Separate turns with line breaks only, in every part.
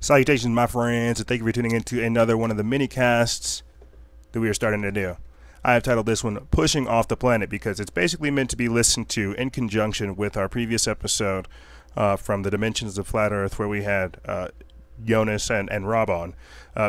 Salutations, my friends, and thank you for tuning into another one of the mini casts that we are starting to do. I have titled this one Pushing Off the Planet because it's basically meant to be listened to in conjunction with our previous episode from the Dimensions of Flat Earth, where we had Jonas and Rob on.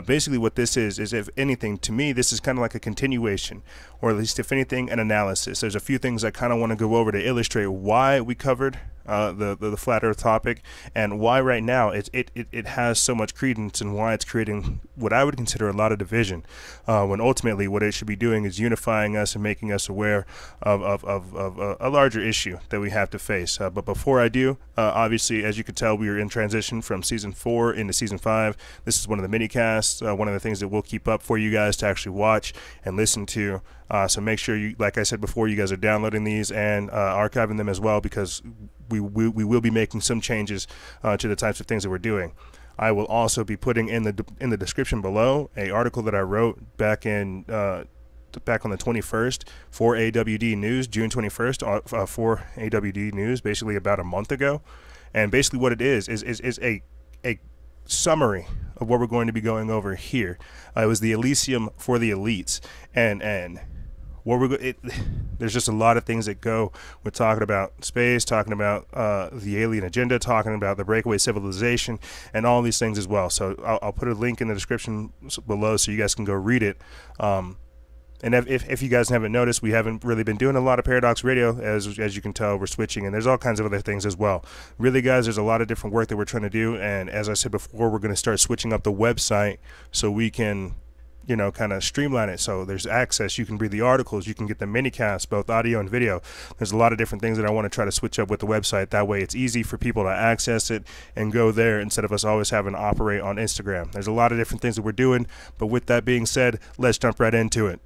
Basically what this is if anything, to me, this is kind of like a continuation, or at least if anything, an analysis. There's a few things I kind of want to go over to illustrate why we covered the flat earth topic, and why right now it has so much credence, and why it's creating what I would consider a lot of division, when ultimately what it should be doing is unifying us and making us aware of a larger issue that we have to face. But before I do, obviously, as you can tell, we are in transition from season 4 into season 5. This is one of the mini casts, one of the things that we'll keep up for you guys to actually watch and listen to. So make sure you, like I said before, you guys are downloading these and archiving them as well, because we will be making some changes to the types of things that we're doing. I will also be putting in the description below an article that I wrote back on the 21st for AWD News, June 21st, for AWD News, basically about a month ago. And basically what it is a summary of what we're going to be going over here. It was the Elysium for the elites, and what there's just a lot of things that go with talking about space, talking about the alien agenda, talking about the breakaway civilization, and all these things as well. So I'll put a link in the description below so you guys can go read it. And if you guys haven't noticed, we haven't really been doing a lot of Paradox Radio. As you can tell, we're switching, and there's all kinds of other things as well. Really, guys, there's a lot of different work that we're trying to do, and as I said before, we're going to start switching up the website so we can, you know, kind of streamline it. So there's access. You can read the articles. You can get the mini-casts, both audio and video. There's a lot of different things that I want to try to switch up with the website. That way it's easy for people to access it and go there instead of us always having to operate on Instagram. There's a lot of different things that we're doing, but with that being said, let's jump right into it.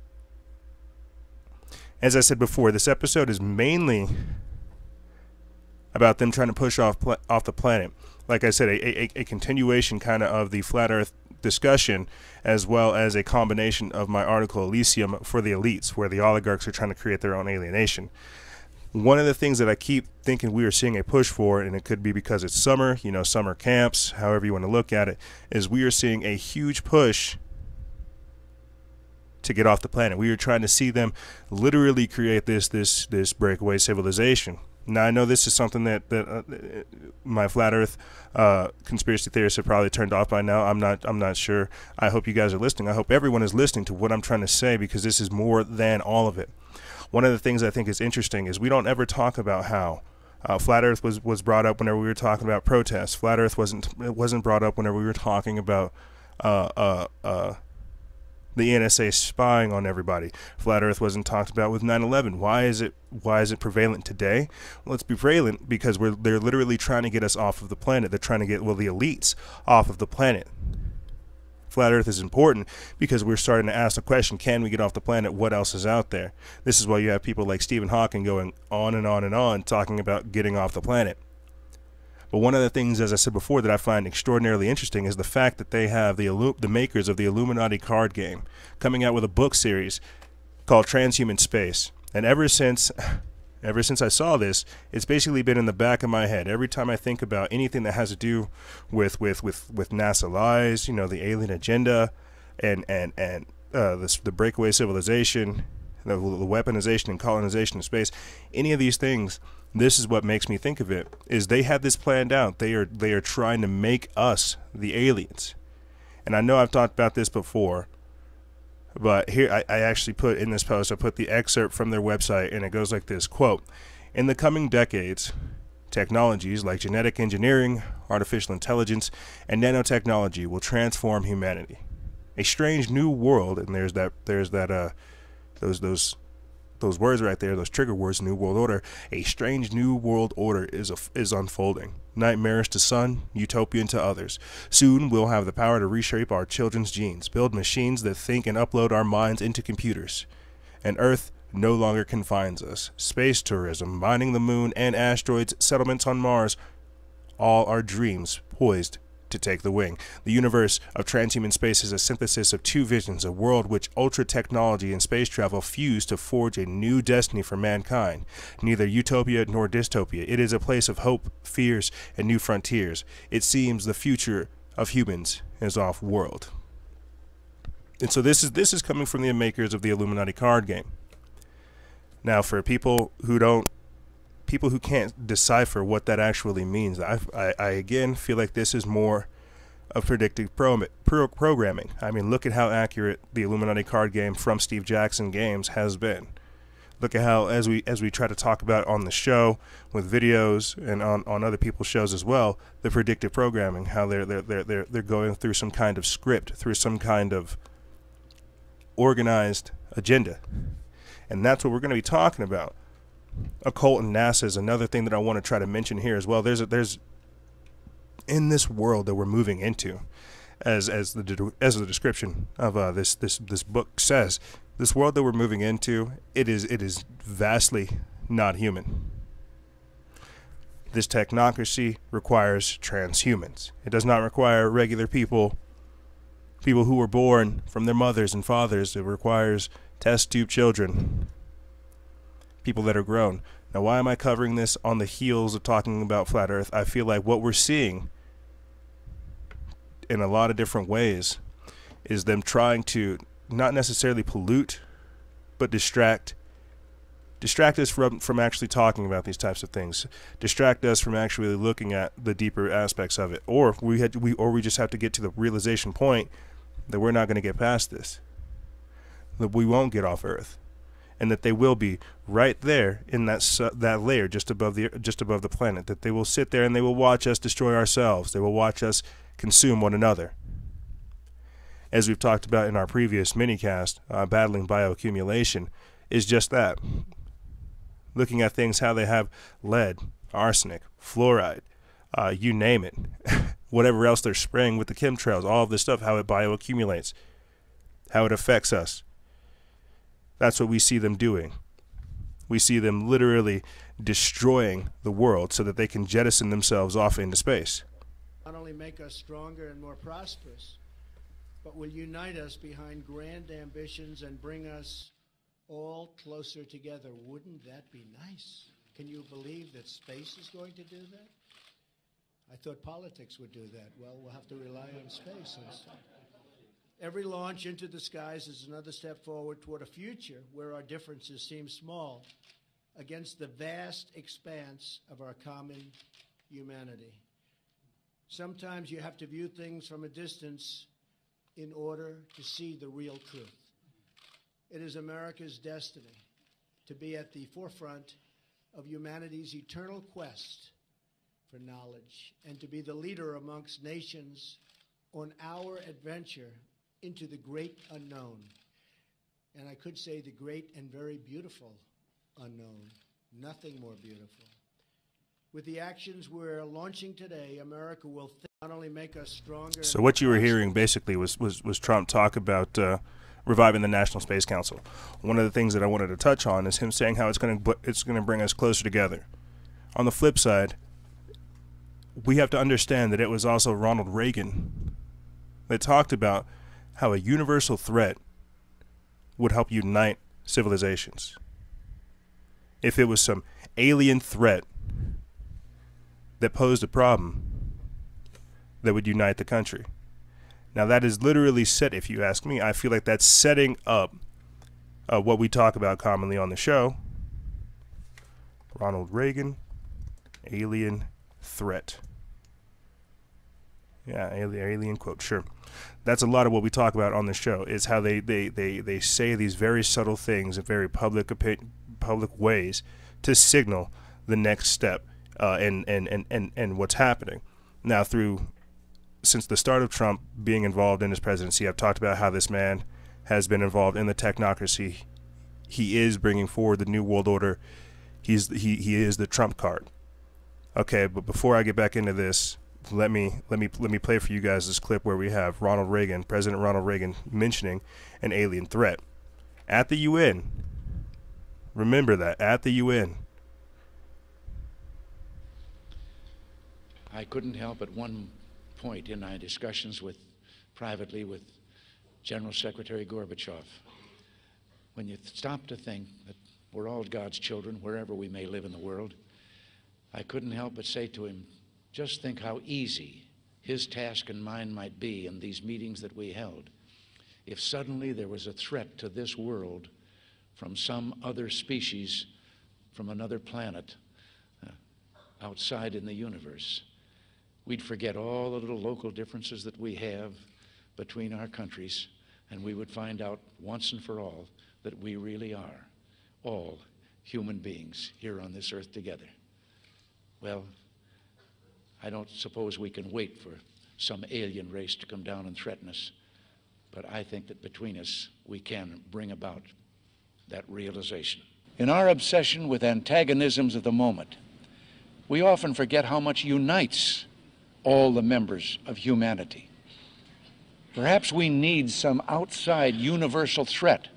As I said before, this episode is mainly about them trying to push off the planet. Like I said, a continuation kind of the flat earth discussion, as well as a combination of my article Elysium for the elites, where the oligarchs are trying to create their own alienation. One of the things that I keep thinking we are seeing a push for, and it could be because it's summer, you know, summer camps, however you want to look at it, is we are seeing a huge push to get off the planet. We are trying to see them literally create this breakaway civilization. Now, I know this is something that my flat Earth conspiracy theorists have probably turned off by now. I'm not sure. I hope you guys are listening. I hope everyone is listening to what I'm trying to say, because this is more than all of it. One of the things I think is interesting is we don't ever talk about how flat Earth was brought up whenever we were talking about protests. Flat Earth wasn't brought up whenever we were talking about the NSA spying on everybody. Flat Earth wasn't talked about with 9/11. Why is it prevalent today? Well, it's prevalent because they're literally trying to get us off of the planet. They're trying to get, well, the elites off of the planet. Flat Earth is important because we're starting to ask the question, can we get off the planet? What else is out there? This is why you have people like Stephen Hawking going on and on and on talking about getting off the planet. But one of the things, as I said before, that I find extraordinarily interesting is the fact that they have the makers of the Illuminati Card Game coming out with a book series called Transhuman Space. And ever since I saw this, it's basically been in the back of my head. Every time I think about anything that has to do with NASA lies, you know, the alien agenda, and the breakaway civilization, the weaponization and colonization of space, any of these things, this is what makes me think of it, is they had this planned out. They are trying to make us the aliens. And I know I've talked about this before, but here I actually put in this post, I put the excerpt from their website, and it goes like this, quote, "In the coming decades, technologies like genetic engineering, artificial intelligence, and nanotechnology will transform humanity. A strange new world," and there's those words right there, those trigger words, New World Order. "A strange new world order is unfolding. Nightmarish to some, utopian to others. Soon we'll have the power to reshape our children's genes, build machines that think and upload our minds into computers. And Earth no longer confines us. Space tourism, mining the moon and asteroids, settlements on Mars, all our dreams poised to take the wing. The universe of Transhuman Space is a synthesis of two visions, a world which ultra-technology and space travel fuse to forge a new destiny for mankind. Neither utopia nor dystopia. It is a place of hope, fears, and new frontiers. It seems the future of humans is off-world. And so this is coming from the makers of the Illuminati Card Game. Now, for people who can't decipher what that actually means, I again feel like this is more of predictive programming. I mean, look at how accurate the Illuminati Card Game from Steve Jackson Games has been. Look at how, as we try to talk about on the show with videos and on other people's shows as well, the predictive programming, how they're going through some kind of script, through some kind of organized agenda. And that's what we're going to be talking about. Occult and NASA is another thing that I want to try to mention here as well. There's in this world that we're moving into, as the description of this book says, this world that we're moving into, it is vastly not human. This technocracy requires transhumans. It does not require regular people who were born from their mothers and fathers. It requires test tube children, people that are grown. Now, why am I covering this on the heels of talking about flat Earth? I feel like what we're seeing in a lot of different ways is them trying to not necessarily pollute, but distract us from actually talking about these types of things, distract us from actually looking at the deeper aspects of it, or we just have to get to the realization point that we're not going to get past this, that we won't get off Earth, and that they will be right there in that layer just above the planet, that they will sit there and they will watch us destroy ourselves. They will watch us consume one another. As we've talked about in our previous minicast, battling bioaccumulation is just that. Looking at things, how they have lead, arsenic, fluoride, you name it, whatever else they're spraying with the chemtrails, all of this stuff, how it bioaccumulates, how it affects us. That's what we see them doing. We see them literally destroying the world so that they can jettison themselves off into space.
Not only make us stronger and more prosperous, but will unite us behind grand ambitions and bring us all closer together. Wouldn't that be nice? Can you believe that space is going to do that? I thought politics would do that. Well, we'll have to rely on space instead. Every launch into the skies is another step forward toward a future where our differences seem small against the vast expanse of our common humanity. Sometimes you have to view things from a distance in order to see the real truth. It is America's destiny to be at the forefront of humanity's eternal quest for knowledge and to be the leader amongst nations on our adventure into the great unknown. And I could say the great and very beautiful unknown. Nothing more beautiful. With the actions we're launching today, America will not only make us stronger.
So what you were hearing basically was Trump talk about reviving the National Space Council. One of the things that I wanted to touch on is him saying how it's going to bring us closer together. On the flip side, we have to understand that it was also Ronald Reagan that talked about how a universal threat would help unite civilizations. If it was some alien threat that posed a problem that would unite the country. Now that is literally set, if you ask me, I feel like that's setting up what we talk about commonly on the show. Ronald Reagan, alien threat. Yeah, alien quote, sure. That's a lot of what we talk about on the show, is how they say these very subtle things in very public ways to signal the next step and what's happening. Now, since the start of Trump being involved in his presidency, I've talked about how this man has been involved in the technocracy. He is bringing forward the New World Order. He is the Trump card. Okay, but before I get back into this, let me play for you guys this clip where we have President Ronald Reagan mentioning an alien threat at the UN. Remember that, at the UN.
I couldn't help at one point in my discussions privately with General Secretary Gorbachev, when you stop to think that we're all God's children wherever we may live in the world, I couldn't help but say to him, just think how easy his task and mine might be in these meetings that we held, if suddenly there was a threat to this world from some other species, from another planet, outside in the universe, we'd forget all the little local differences that we have between our countries, and we would find out once and for all that we really are all human beings here on this earth together. Well, I don't suppose we can wait for some alien race to come down and threaten us, but I think that between us we can bring about that realization. In our obsession with antagonisms of the moment, we often forget how much unites all the members of humanity. Perhaps we need some outside universal threat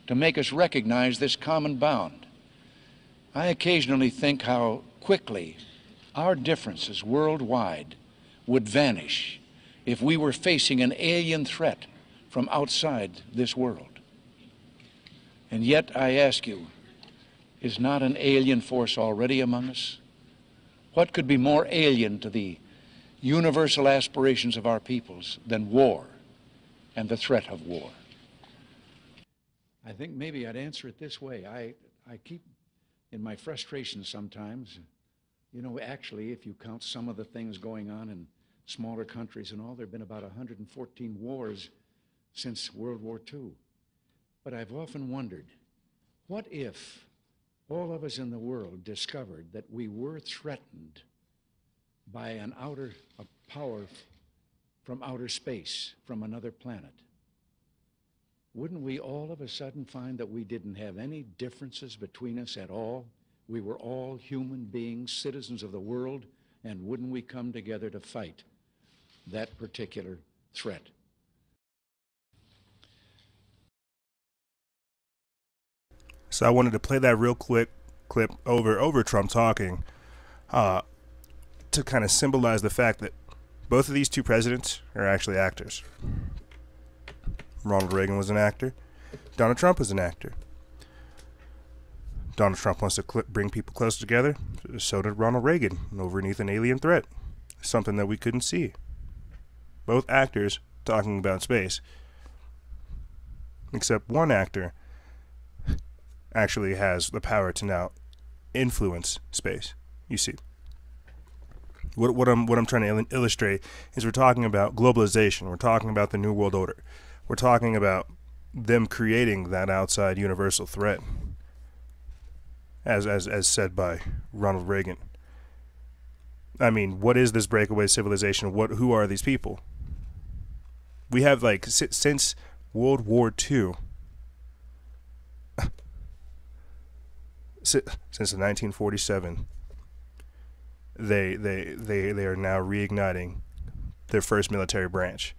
to make us recognize this common bound. I occasionally think how quickly our differences worldwide would vanish if we were facing an alien threat from outside this world. And yet, I ask you, is not an alien force already among us? What could be more alien to the universal aspirations of our peoples than war and the threat of war? I think maybe I'd answer it this way. I keep, in my frustration sometimes, you know, actually, if you count some of the things going on in smaller countries and all, there have been about 114 wars since World War II. But I've often wondered, what if all of us in the world discovered that we were threatened by a power from outer space, from another planet? Wouldn't we all of a sudden find that we didn't have any differences between us at all? We were all human beings, citizens of the world, and wouldn't we come together to fight that particular threat?
So I wanted to play that real quick clip over Trump talking to kind of symbolize the fact that both of these two presidents are actually actors. Ronald Reagan was an actor. Donald Trump was an actor. Donald Trump wants to bring people closer together. So did Ronald Reagan overneath an alien threat, something that we couldn't see. Both actors talking about space, except one actor actually has the power to now influence space. You see, what I'm trying to illustrate is we're talking about globalization. We're talking about the New World Order. We're talking about them creating that outside universal threat, as said by Ronald Reagan. I mean, what is this breakaway civilization? Who are these people? We have, like, since World War II, since 1947, they are now reigniting their first military branch.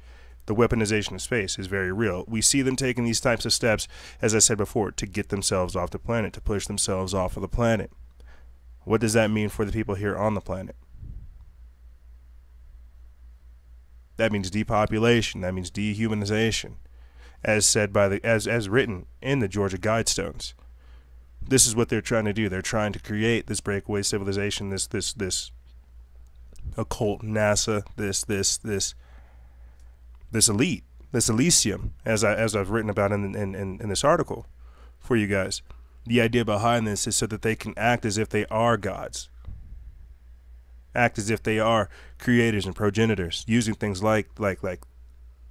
The weaponization of space is very real. We see them taking these types of steps, as I said before, to get themselves off the planet, to push themselves off of the planet. What does that mean for the people here on the planet? That means depopulation. That means dehumanization, as said by as written in the Georgia Guidestones. This is what they're trying to do. They're trying to create this breakaway civilization, this occult NASA, this elite, this Elysium, as I've written about in this article for you guys. The idea behind this is so that they can act as if they are gods, act as if they are creators and progenitors, using things like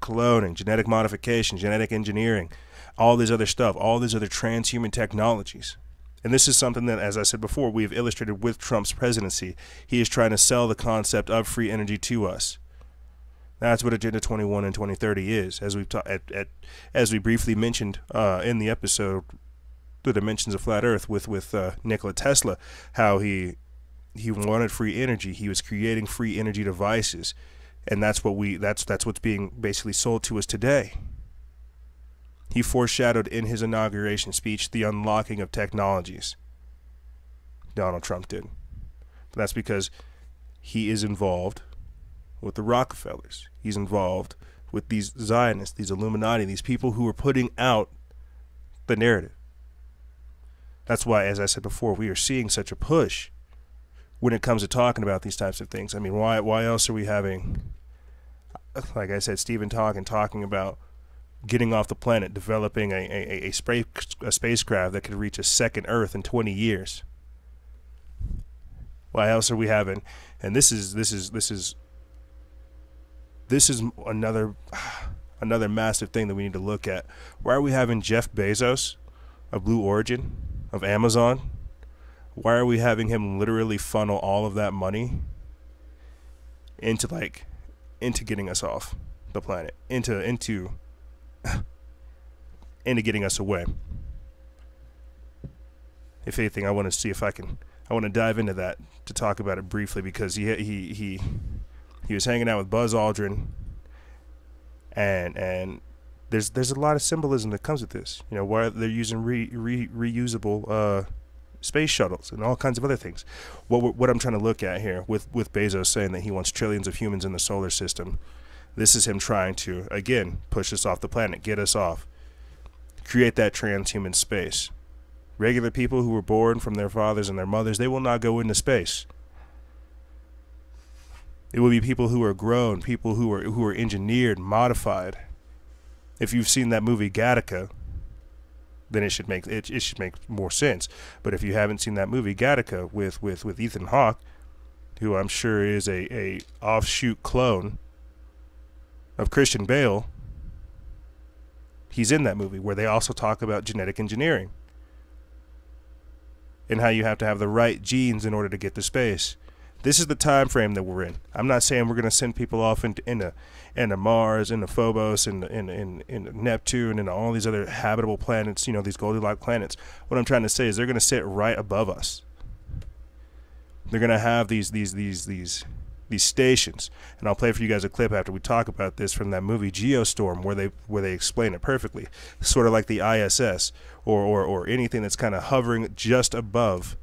cloning, genetic modification, genetic engineering, all this other stuff, all these other transhuman technologies. And this is something that, as I said before, we have illustrated with Trump's presidency. He is trying to sell the concept of free energy to us. That's what Agenda 21 and 2030 is, as we've as we briefly mentioned in the episode, The Dimensions of Flat Earth, with Nikola Tesla, how he wanted free energy. He was creating free energy devices, and that's what's being basically sold to us today. He foreshadowed in his inauguration speech the unlocking of technologies. Donald Trump did. But that's because he is involved with the Rockefellers. He's involved with these Zionists, these Illuminati, these people who are putting out the narrative. That's why, as I said before, we are seeing such a push when it comes to talking about these types of things. I mean, why else are we having like I said, Stephen talking about getting off the planet, developing a spacecraft that could reach a second Earth in 20 years. Why else are we having? And this is another massive thing that we need to look at. Why are we having Jeff Bezos of Blue Origin, of Amazon? Why are we having him literally funnel all of that money into getting us off the planet, into getting us away? If anything, I want to dive into that to talk about it briefly, because he was hanging out with Buzz Aldrin, and there's a lot of symbolism that comes with this. You know, why they're using reusable space shuttles and all kinds of other things. What I'm trying to look at here with Bezos saying that he wants trillions of humans in the solar system, this is him trying to, again, push us off the planet, get us off, create that transhuman space. Regular people who were born from their fathers and their mothers, they will not go into space. It will be people who are grown, people who are engineered, modified. If you've seen that movie Gattaca, then it should make more sense. But if you haven't seen that movie Gattaca with Ethan Hawke, who I'm sure is a offshoot clone of Christian Bale, he's in that movie where they also talk about genetic engineering and how you have to have the right genes in order to get to space. This is the time frame that we're in. I'm not saying we're going to send people off into Mars, into Phobos, into Neptune, and all these other habitable planets, you know, these Goldilocks planets. What I'm trying to say is they're going to sit right above us. They're going to have these stations, and I'll play for you guys a clip after we talk about this from that movie Geostorm, where they explain it perfectly. Sort of like the ISS or anything that's kind of hovering just above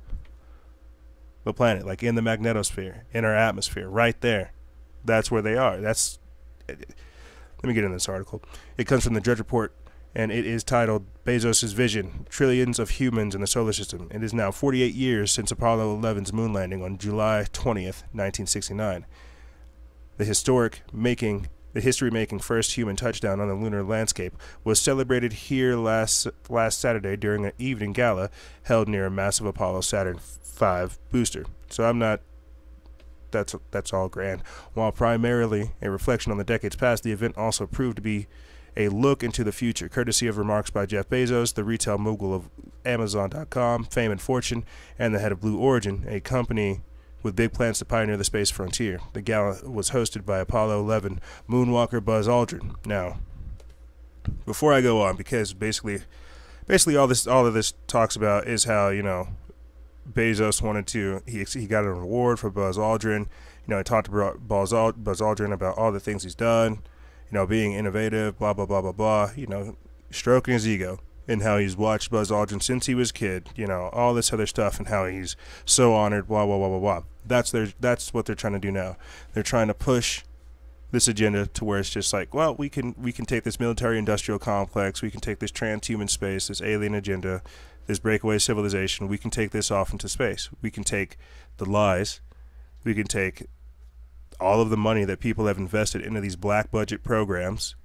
the planet, like in the magnetosphere, in our atmosphere, right there. That's where they are. Let me get in this article. It comes from the Drudge Report, and it is titled Bezos' Vision, Trillions of Humans in the Solar System. It is now 48 years since Apollo 11's moon landing on July 20th, 1969. The history-making first human touchdown on the lunar landscape was celebrated here last Saturday during an evening gala held near a massive Apollo Saturn V booster. So that's all grand. While primarily a reflection on the decades past, the event also proved to be a look into the future, courtesy of remarks by Jeff Bezos, the retail mogul of Amazon.com, fame and fortune, and the head of Blue Origin, a company with big plans to pioneer the space frontier. The gala was hosted by Apollo 11 moonwalker Buzz Aldrin. Now, before I go on, because basically all of this talks about is how, you know, Bezos wanted to, he got an award for Buzz Aldrin. You know, he talked about Buzz Aldrin about all the things he's done, you know, being innovative, blah, blah, blah, blah, blah, you know, stroking his ego, and how he's watched Buzz Aldrin since he was a kid, you know, all this other stuff, and how he's so honored, blah, blah, blah, blah, blah. That's what they're trying to do now. They're trying to push this agenda to where it's just like, well, we can take this military-industrial complex, we can take this transhuman space, this alien agenda, this breakaway civilization, we can take this off into space. We can take the lies, we can take all of the money that people have invested into these black budget programs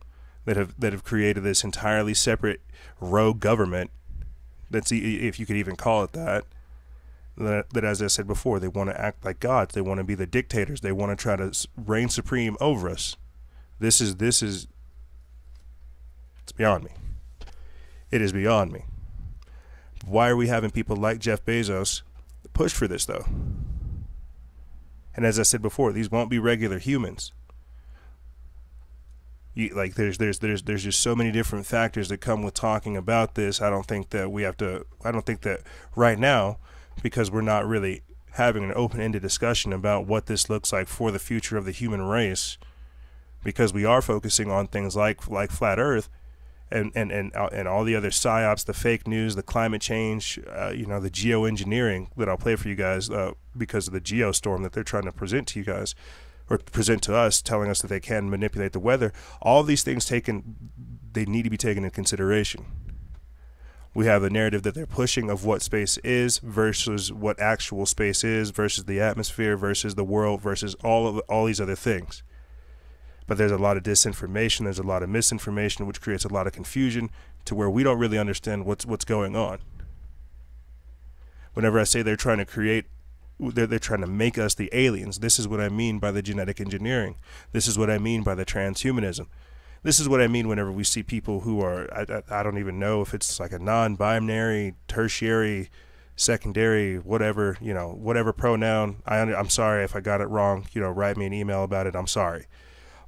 that have created this entirely separate rogue government, that's, if you could even call it that, as I said before, they want to act like gods, they want to be the dictators, they want to try to reign supreme over us. This is it's beyond me. It is beyond me. Why are we having people like Jeff Bezos push for this, though? And as I said before, these won't be regular humans. There's just so many different factors that come with talking about this. I don't think that right now, because we're not really having an open-ended discussion about what this looks like for the future of the human race, because we are focusing on things like flat Earth, and all the other Psy-Ops, the fake news, the climate change, you know, the geoengineering that I'll play for you guys because of the geostorm that they're trying to present to you guys, or present to us, telling us that they can manipulate the weather. All these things they need to be taken into consideration. We have the narrative that they're pushing of what space is versus what actual space is versus the atmosphere versus the world versus all these other things. but there's a lot of disinformation, there's a lot of misinformation, which creates a lot of confusion to where we don't really understand what's going on. Whenever I say they're trying to create, they're trying to make us the aliens, this is what I mean by the genetic engineering. This is what I mean by the transhumanism. This is what I mean whenever we see people who are, I don't even know if it's like a non-binary, tertiary, secondary, whatever, you know, whatever pronoun. I'm sorry if I got it wrong, you know, write me an email about it, I'm sorry.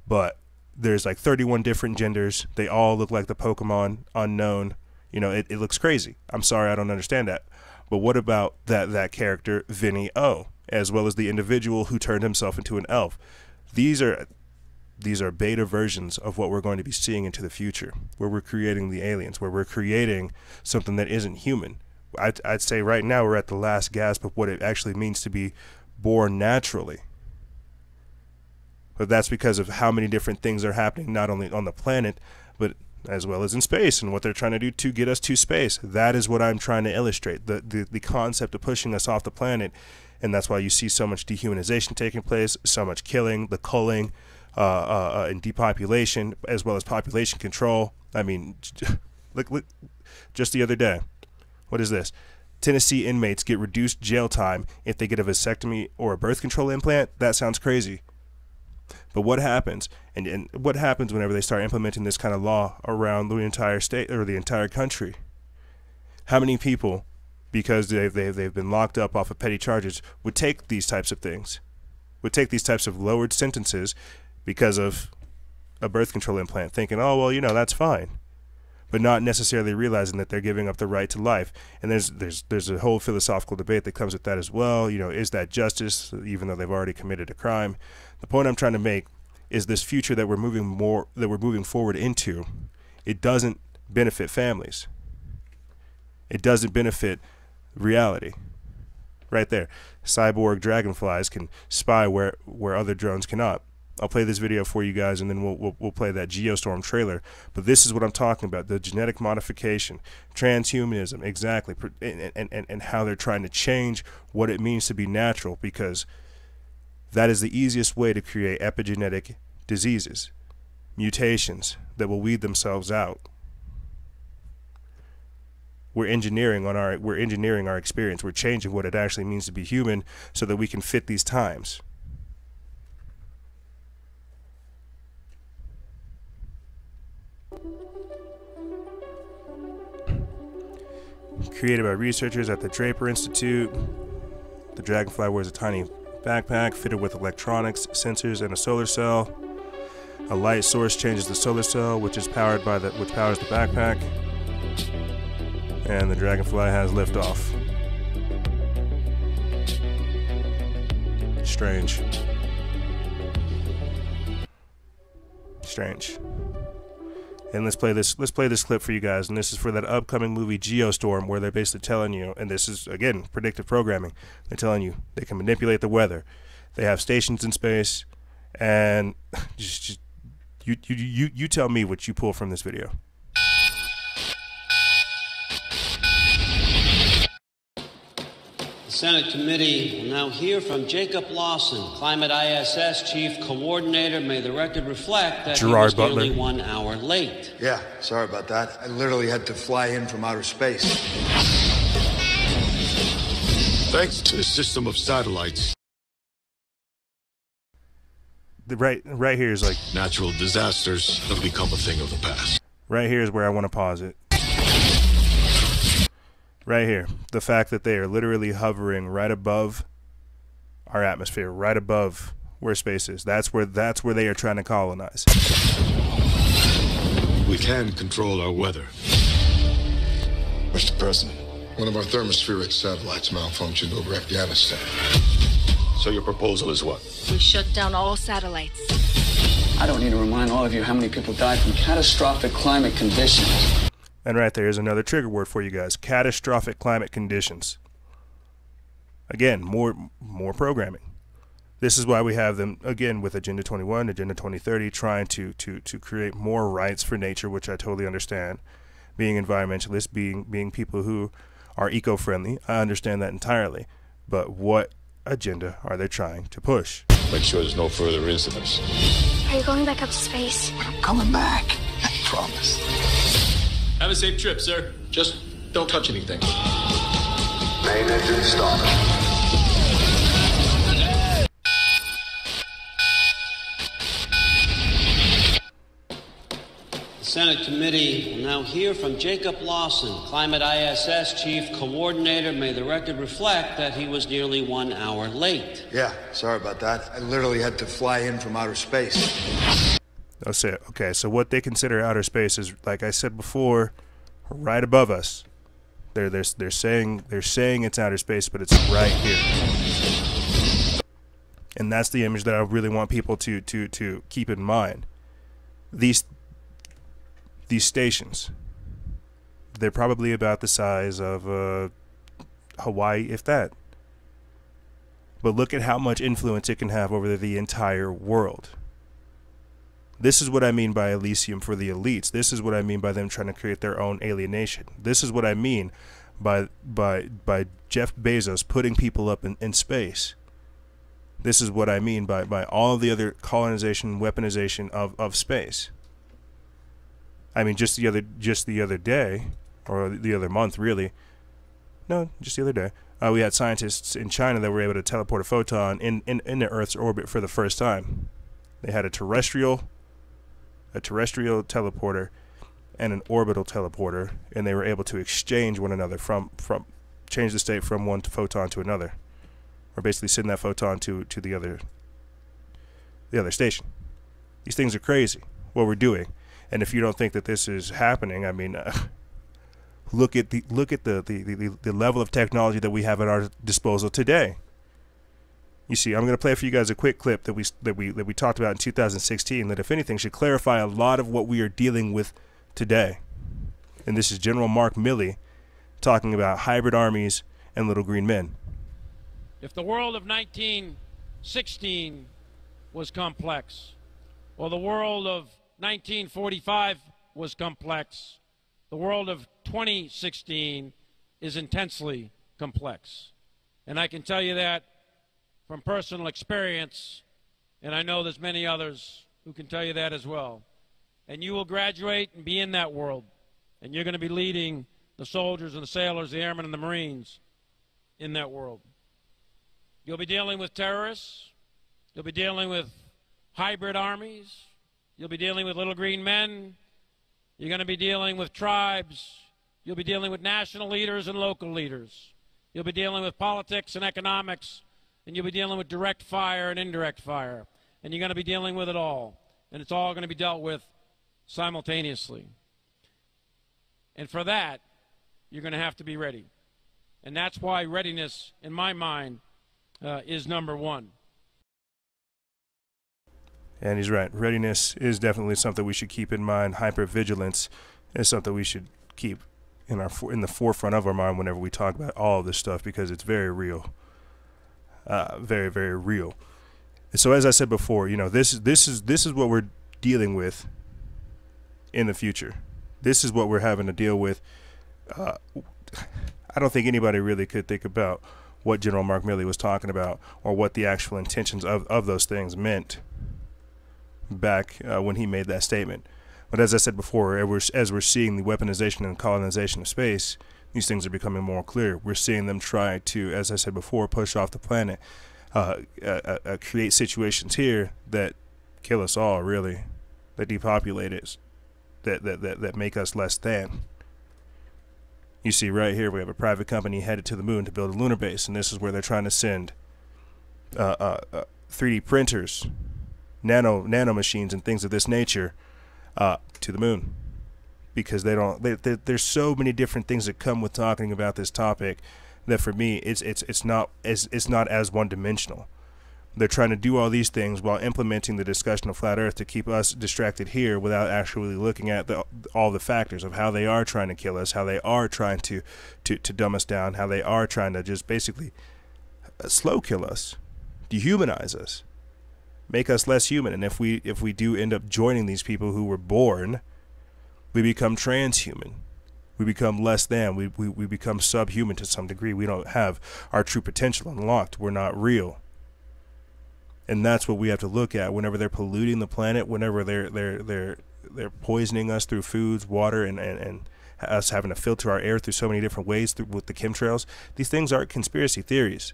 But there's like 31 different genders. They all look like the Pokemon Unknown. You know, it looks crazy. I'm sorry, I don't understand that. But what about that character, Vinny O, as well as the individual who turned himself into an elf? These are beta versions of what we're going to be seeing into the future, where we're creating the aliens, where we're creating something that isn't human. I'd say right now we're at the last gasp of what it actually means to be born naturally. But that's because of how many different things are happening, not only on the planet, but as well as in space, and what they're trying to do to get us to space. That is what I'm trying to illustrate, the concept of pushing us off the planet. And that's why you see so much dehumanization taking place, so much killing, the culling, and depopulation, as well as population control. I mean, look, just the other day, what is this? Tennessee inmates get reduced jail time if they get a vasectomy or a birth control implant. That sounds crazy. But what happens, and what happens whenever they start implementing this kind of law around the entire state or the entire country? How many people, because they've been locked up off of petty charges, would take these types of things, would take these types of lowered sentences because of a birth control implant, thinking, oh, well, you know, that's fine, but not necessarily realizing that they're giving up the right to life. And there's a whole philosophical debate that comes with that as well. You know, is that justice, even though they've already committed a crime? The point I'm trying to make is this future that we're moving forward into, it doesn't benefit families. It doesn't benefit reality. Right there, cyborg dragonflies can spy where other drones cannot. I'll play this video for you guys, and then we'll play that Geostorm trailer. But this is what I'm talking about: the genetic modification, transhumanism, exactly, and how they're trying to change what it means to be natural, because that is the easiest way to create epigenetic diseases, mutations that will weed themselves out. We're engineering our experience. We're changing what it actually means to be human so that we can fit these times. Created by researchers at the Draper Institute, the dragonfly wears a tiny backpack fitted with electronics, sensors, and a solar cell. A light source changes the solar cell, which powers the backpack. And the dragonfly has liftoff. Strange. Strange. And let's play this clip for you guys, and this is for that upcoming movie Geostorm, where they're basically telling you, and this is again predictive programming, they're telling you they can manipulate the weather. They have stations in space, and you tell me what you pull from this video.
The Senate committee will now hear from Jacob Lawson, Climate ISS Chief Coordinator. May the record reflect that
Gerard
he was
Butler.
nearly 1 hour late.
Yeah, sorry about that. I literally had to fly in from outer space.
Thanks to a system of satellites,
Right here is like,
natural disasters have become a thing of the past.
right here is where I want to pause it. Right here, the fact that they are literally hovering right above our atmosphere, right above where space is. That's where they are trying to colonize.
We can control our weather.
Mr. President, one of our thermospheric satellites malfunctioned over Afghanistan.
So your proposal is what?
We shut down all satellites.
I don't need to remind all of you how many people died from catastrophic climate conditions.
And right there is another trigger word for you guys: catastrophic climate conditions. Again, more programming. This is why we have them, again, with Agenda 21, Agenda 2030, trying to create more rights for nature, which I totally understand. Being environmentalists, being people who are eco-friendly, I understand that entirely. But what agenda are they trying to push?
Make sure there's no further incidents.
Are you going back up to space?
I'm coming back. I promise.
Have a safe trip, sir.
Just don't touch anything.
Main engine stop.
The Senate committee will now hear from Jacob Lawson, Climate ISS Chief Coordinator. May the record reflect that he was nearly 1 hour late.
Yeah, sorry about that. I literally had to fly in from outer space.
That's it. Okay, so what they consider outer space is, like I said before, right above us. They're saying it's outer space, but it's right here. And that's the image that I really want people to keep in mind. These stations, they're probably about the size of Hawaii, if that. But look at how much influence it can have over the entire world. This is what I mean by Elysium for the elites. This is what I mean by them trying to create their own alienation. This is what I mean by Jeff Bezos putting people up in space. This is what I mean by all the other colonization, weaponization of space. I mean, just the other day, or the other month, really. No, just the other day, we had scientists in China that were able to teleport a photon into Earth's orbit for the first time. They had a terrestrial teleporter and an orbital teleporter, and they were able to exchange one another change the state from one photon to another, or basically send that photon to the other station. These things are crazy, what we're doing. And if you don't think that this is happening, I mean, look at the level of technology that we have at our disposal today. You see, I'm going to play for you guys a quick clip that we talked about in 2016 that, if anything, should clarify a lot of what we are dealing with today. And this is General Mark Milley talking about hybrid armies and little green men.
If the world of 1916 was complex, or the world of 1945 was complex, the world of 2016 is intensely complex. And I can tell you that from personal experience, and I know there's many others who can tell you that as well. And you will graduate and be in that world, and you're going to be leading the soldiers and the sailors, the airmen and the Marines in that world. You'll be dealing with terrorists. You'll be dealing with hybrid armies. You'll be dealing with little green men. You're going to be dealing with tribes. You'll be dealing with national leaders and local leaders. You'll be dealing with politics and economics, and you'll be dealing with direct fire and indirect fire. And you're going to be dealing with it all. And it's all going to be dealt with simultaneously. And for that, you're going to have to be ready. And that's why readiness, in my mind, is number one.
And he's right. Readiness is definitely something we should keep in mind. Hypervigilance is something we should keep in the forefront of our mind whenever we talk about all of this stuff, because it's very real. Very, very real. And so, as I said before, you know, this is what we're dealing with in the future. This is what we're having to deal with. I don't think anybody really could think about what General Mark Milley was talking about, or what the actual intentions of those things meant back when he made that statement. But as I said before, as we're seeing the weaponization and colonization of space, these things are becoming more clear. We're seeing them try to, as I said before, push off the planet, create situations here that kill us all, really, that depopulate us, that make us less than. You see right here we have a private company headed to the moon to build a lunar base, and this is where they're trying to send 3D printers, nano machines and things of this nature to the moon, because there's so many different things that come with talking about this topic that for me it's not as one-dimensional. They're trying to do all these things while implementing the discussion of flat Earth to keep us distracted here, without actually looking at all the factors of how they are trying to kill us, how they are trying to dumb us down, how they are trying to just basically slow kill us, dehumanize us, make us less human. And if we do end up joining these people who were born, we become transhuman. We become less than. We become subhuman to some degree. We don't have our true potential unlocked. We're not real. And that's what we have to look at whenever they're polluting the planet, whenever they're poisoning us through foods, water, and us having to filter our air through so many different ways with the chemtrails. These things aren't conspiracy theories.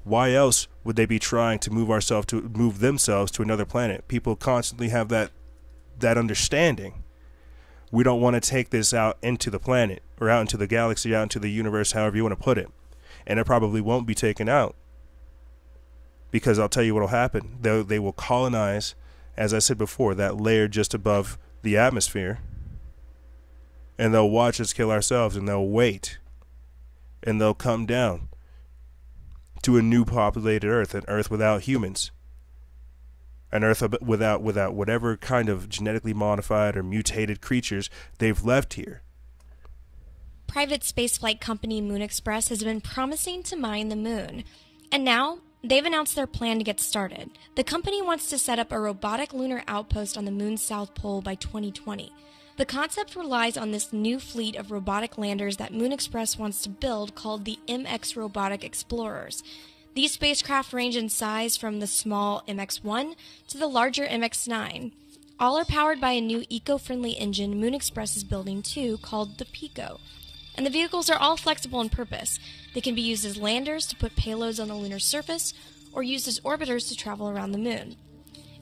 Why else would they be trying to move themselves to another planet? People constantly have that understanding. We don't want to take this out into the planet or out into the galaxy, out into the universe, however you want to put it. And it probably won't be taken out. Because I'll tell you what will happen. They will colonize, as I said before, that layer just above the atmosphere. And they'll watch us kill ourselves, and they'll wait. And they'll come down to a new populated Earth, an Earth without humans. An Earth without whatever kind of genetically modified or mutated creatures they've left here.
Private spaceflight company Moon Express has been promising to mine the moon. And now, they've announced their plan to get started. The company wants to set up a robotic lunar outpost on the moon's south pole by 2020. The concept relies on this new fleet of robotic landers that Moon Express wants to build called the MX Robotic Explorers. These spacecraft range in size from the small MX-1 to the larger MX-9. All are powered by a new eco-friendly engine Moon Express is building too, called the Pico. And the vehicles are all flexible in purpose. They can be used as landers to put payloads on the lunar surface, or used as orbiters to travel around the moon.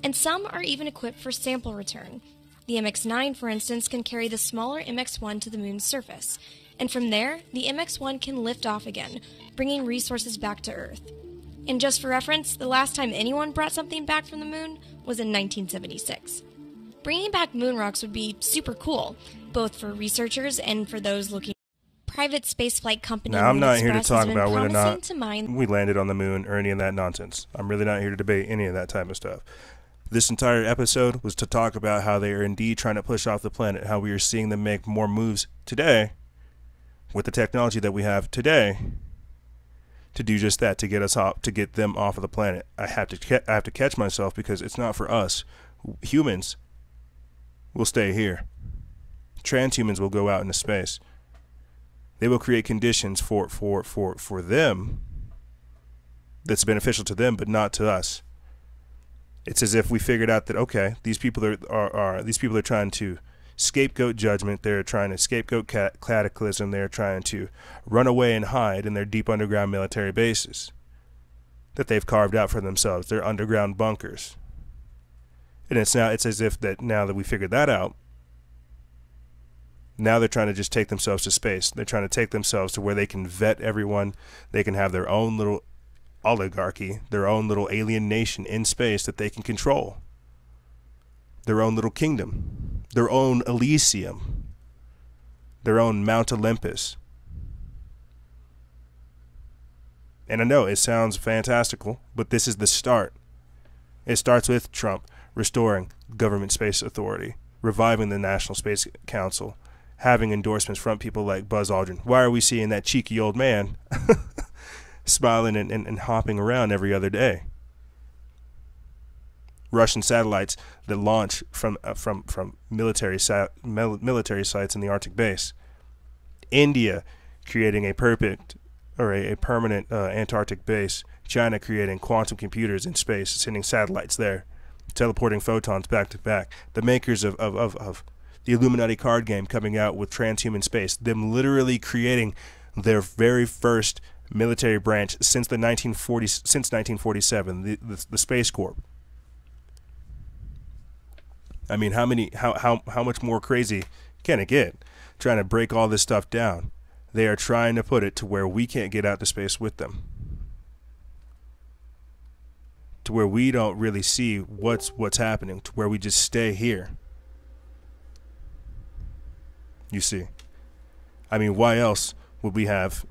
And some are even equipped for sample return. The MX-9, for instance, can carry the smaller MX-1 to the moon's surface. And from there, the MX-1 can lift off again, bringing resources back to Earth. And just for reference, the last time anyone brought something back from the moon was in 1976. Bringing back moon rocks would be super cool, both for researchers and for those looking. Private spaceflight company.
Now, I'm not here to talk about whether or not
to mine.
we landed on the moon or any of that nonsense. I'm really not here to debate any of that type of stuff. This entire episode was to talk about how they are indeed trying to push off the planet, how we are seeing them make more moves today with the technology that we have today to do just that, to get us off, to get them off of the planet. I have to catch myself, because it's not for us. Humans will stay here. Transhumans will go out into space. They will create conditions for them that's beneficial to them, but not to us. It's as if we figured out that, okay, these people are trying to scapegoat judgment. They're trying to scapegoat cataclysm. They're trying to run away and hide in their deep underground military bases that they've carved out for themselves. They're underground bunkers. And it's as if that now that we figured that out, now they're trying to just take themselves to space. They're trying to take themselves to where they can vet everyone. They can have their own little oligarchy, their own little alien nation in space that they can control. Their own little kingdom, their own Elysium, their own Mount Olympus. And I know it sounds fantastical, but this is the start. It starts with Trump restoring government space authority, reviving the National Space Council, having endorsements from people like Buzz Aldrin. Why are we seeing that cheeky old man smiling and hopping around every other day? Russian satellites that launch from military sites in the Arctic base. India creating a permanent Antarctic base. China creating quantum computers in space, sending satellites there, teleporting photons back to back. The makers of the Illuminati Card Game coming out with Transhuman Space. Them literally creating their very first military branch since 1947, the Space Corps. I mean, how much more crazy can it get? Trying to break all this stuff down. They are trying to put it to where we can't get out to space with them. To where we don't really see what's happening. To where we just stay here. You see. I mean, why else would we have,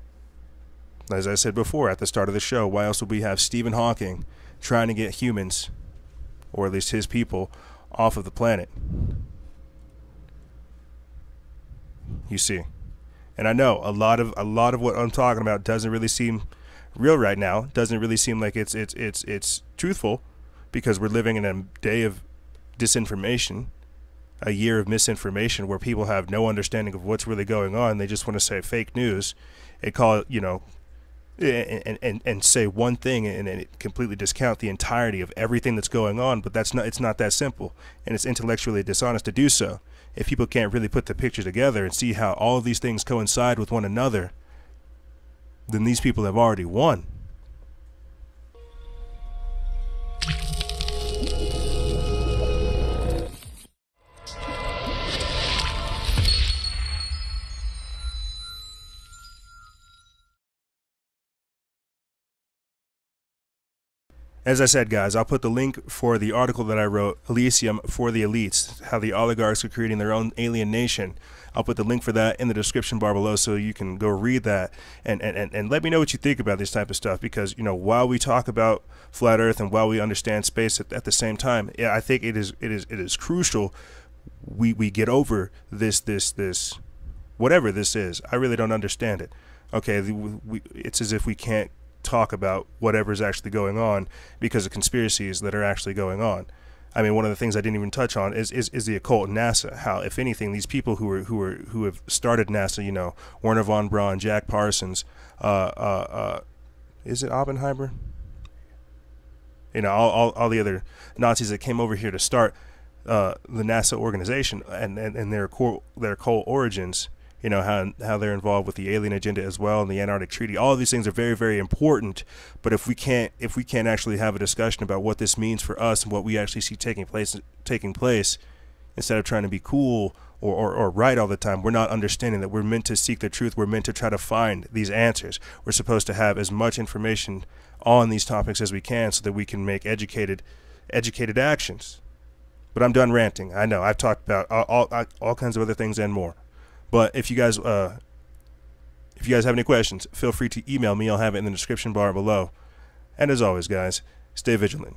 as I said before at the start of the show, why else would we have Stephen Hawking trying to get humans, or at least his people, off of the planet? You see. And I know a lot of what I'm talking about doesn't really seem real right now. Doesn't really seem like it's truthful, because we're living in a day of disinformation, a year of misinformation, where people have no understanding of what's really going on. They just want to say fake news and call it, and say one thing and completely discount the entirety of everything that's going on. But it's not that simple, and it's intellectually dishonest to do so. If people can't really put the picture together and see how all of these things coincide with one another, then these people have already won. As I said, guys, I'll put the link for the article that I wrote, Elysium for the Elites, how the oligarchs are creating their own alien nation. I'll put the link for that in the description bar below so you can go read that and let me know what you think about this type of stuff, because, you know, while we talk about flat earth and while we understand space at the same time, yeah, I think it is crucial we get over this whatever this is. I really don't understand it. Okay, it's as if we can't talk about whatever's actually going on because of conspiracies that are actually going on. I mean, one of the things I didn't even touch on is the occult in NASA. How, if anything, these people who have started NASA, you know, Werner von Braun, Jack Parsons, is it Oppenheimer? You know, all the other Nazis that came over here to start the NASA organization and their occult origins. You know, how they're involved with the alien agenda as well, and the Antarctic Treaty. All of these things are very, very important. But if we can't actually have a discussion about what this means for us and what we actually see taking place, instead of trying to be cool or right all the time, we're not understanding that we're meant to seek the truth. We're meant to try to find these answers. We're supposed to have as much information on these topics as we can so that we can make educated actions. But I'm done ranting. I know I've talked about all kinds of other things and more. But if you guys have any questions, feel free to email me. I'll have it in the description bar below. And as always, guys, stay vigilant,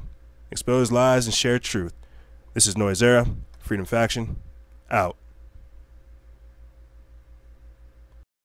expose lies, and share truth. This is Noisera, Freedom Faction, out.